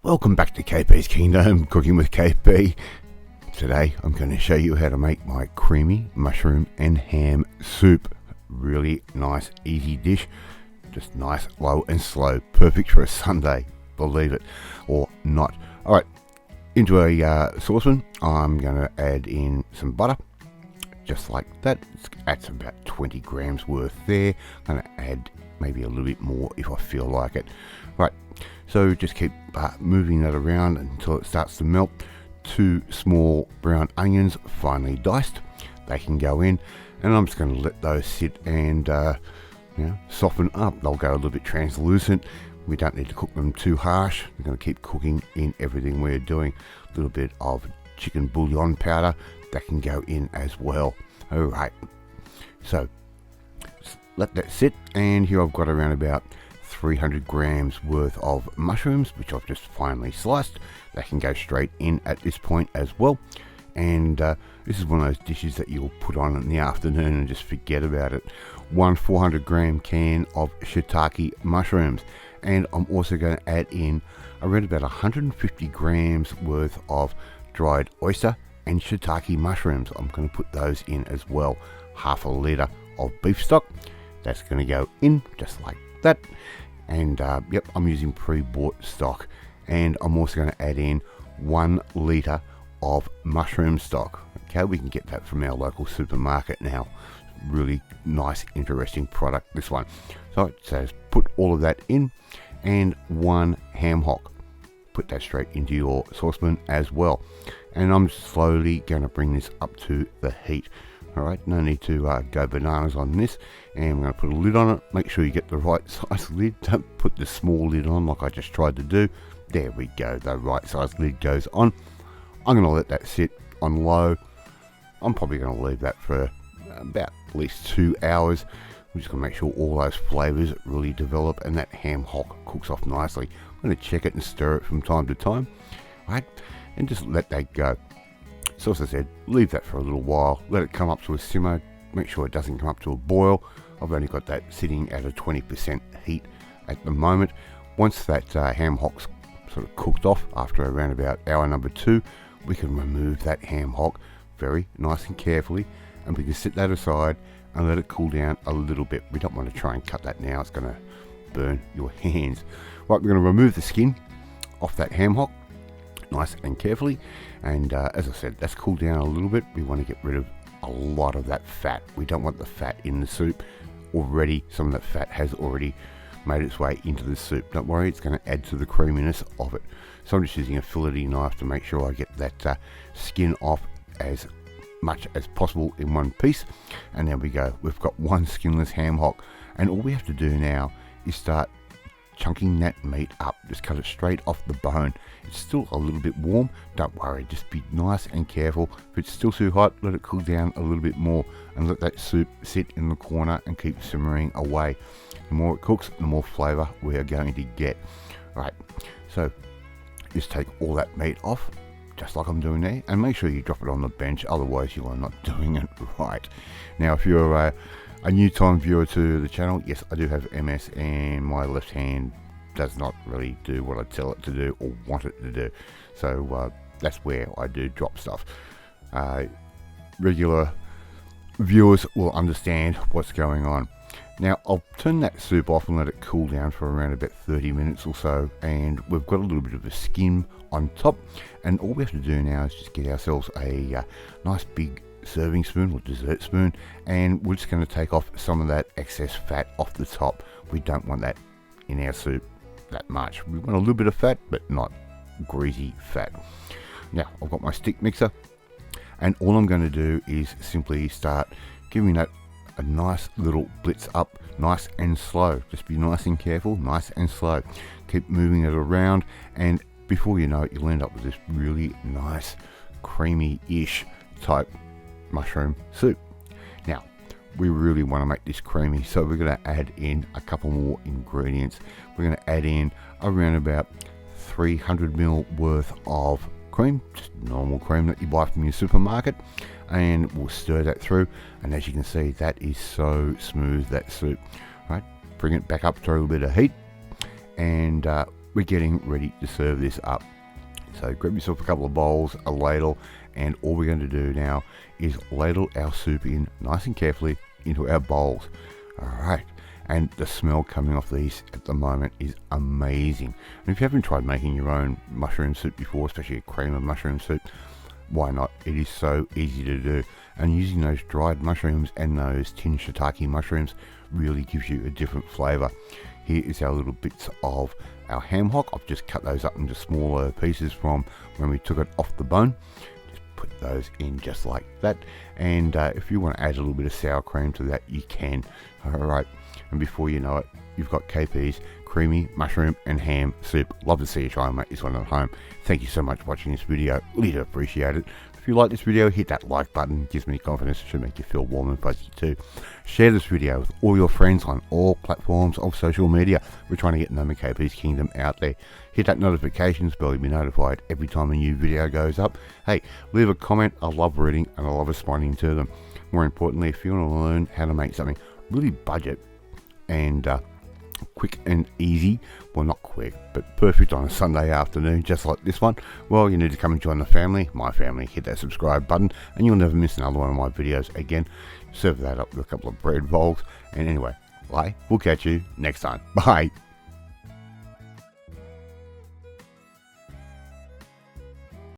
Welcome back to KP's Kingdom, Cooking with KP. Today I'm going to show you how to make my creamy mushroom and ham soup. Really nice, easy dish. Just nice, low and slow. Perfect for a Sunday, believe it or not. Alright, into a saucepan, I'm going to add in some butter. Just like that. That's about 20 grams worth there. I'm going to add maybe a little bit more if I feel like it. Right, so just keep moving that around until it starts to melt. 2 small brown onions, finely diced, they can go in, and I'm just going to let those sit and soften up. They'll go a little bit translucent. We don't need to cook them too harsh. We're going to keep cooking in everything we're doing. A little bit of chicken bouillon powder, that can go in as well. Alright, so let that sit, and here I've got around about 300 grams worth of mushrooms, which I've just finely sliced. They can go straight in at this point as well. And this is one of those dishes that you'll put on in the afternoon and just forget about it. 1 400 gram can of shiitake mushrooms, and I'm also going to add in around about 150 grams worth of dried oyster and shiitake mushrooms. I'm going to put those in as well. Half a litre of beef stock, that's going to go in just like that. And yep, I'm using pre-bought stock, and I'm also going to add in 1 litre of mushroom stock. Okay, we can get that from our local supermarket now. Really nice, interesting product, this one. So it says put all of that in, and 1 ham hock. Put that straight into your saucepan as well. And I'm slowly going to bring this up to the heat. Alright, no need to go bananas on this. And I'm going to put a lid on it. Make sure you get the right size lid. Don't put the small lid on like I just tried to do. There we go, the right size lid goes on. I'm going to let that sit on low. I'm probably going to leave that for about at least 2 hours. I'm just going to make sure all those flavours really develop and that ham hock cooks off nicely. I'm going to check it and stir it from time to time. Right, and just let that go. So as I said, leave that for a little while, let it come up to a simmer, make sure it doesn't come up to a boil. I've only got that sitting at a 20% heat at the moment. Once that ham hock's sort of cooked off after around about hour number 2, we can remove that ham hock very nice and carefully, and we can set that aside and let it cool down a little bit. We don't want to try and cut that now, it's going to burn your hands. Right, we're going to remove the skin off that ham hock nice and carefully, and as I said, that's cooled down a little bit. We want to get rid of a lot of that fat. We don't want the fat in the soup already. Some of that fat has already made its way into the soup. Don't worry, it's going to add to the creaminess of it. So I'm just using a fillet knife to make sure I get that skin off as much as possible in one piece. And there we go, we've got 1 skinless ham hock, and all we have to do now is start chunking that meat up. Just cut it straight off the bone. It's still a little bit warm, don't worry, just be nice and careful. If it's still too hot, let it cool down a little bit more, and let that soup sit in the corner and keep simmering away. The more it cooks, the more flavour we are going to get. Right, so just take all that meat off, just like I'm doing there, and make sure you drop it on the bench, otherwise you are not doing it right. Now if you're a new time viewer to the channel, yes, I do have MS, and my left hand does not really do what I tell it to do or want it to do. So that's where I do drop stuff. Regular viewers will understand what's going on. Now I'll turn that soup off and let it cool down for around about 30 minutes or so, and we've got a little bit of a skim on top, and all we have to do now is just get ourselves a nice big serving spoon or dessert spoon, and we're just going to take off some of that excess fat off the top. We don't want that in our soup that much. We want a little bit of fat, but not greasy fat. Now I've got my stick mixer, and all I'm going to do is simply start giving that a nice little blitz up, nice and slow. Just be nice and careful, nice and slow. Keep moving it around, and before you know it, you'll end up with this really nice creamy-ish type mushroom soup. Now we really want to make this creamy, so we're going to add in a couple more ingredients. We're going to add in around about 300 ml worth of cream, just normal cream that you buy from your supermarket, and we'll stir that through. And as you can see, that is so smooth, that soup. Right, bring it back up to a little bit of heat, and we're getting ready to serve this up. So grab yourself a couple of bowls, a ladle, and all we're going to do now is ladle our soup in nice and carefully into our bowls. Alright, and the smell coming off these at the moment is amazing. And if you haven't tried making your own mushroom soup before, especially a cream of mushroom soup, why not? It is so easy to do. And using those dried mushrooms and those tin shiitake mushrooms really gives you a different flavour. Here is our little bits of our ham hock. I've just cut those up into smaller pieces from when we took it off the bone. Just put those in just like that. And if you want to add a little bit of sour cream to that, you can. Alright, and before you know it, you've got KP's creamy mushroom and ham soup. Love to see you try and make this one at home. Thank you so much for watching this video. Really do appreciate it. If you like this video, hit that like button. It gives me confidence. It should make you feel warm and fuzzy too. Share this video with all your friends on all platforms of social media. We're trying to get Noma KP's Kingdom out there. Hit that notifications bell to be notified every time a new video goes up. Hey, leave a comment. I love reading and I love responding to them. More importantly, if you want to learn how to make something really budget and quick and easy, well, not quick, but perfect on a Sunday afternoon just like this one, well, you need to come and join the family, my family. Hit that subscribe button and you'll never miss another one of my videos again. Serve that up with a couple of bread bowls, and anyway, we'll catch you next time. Bye.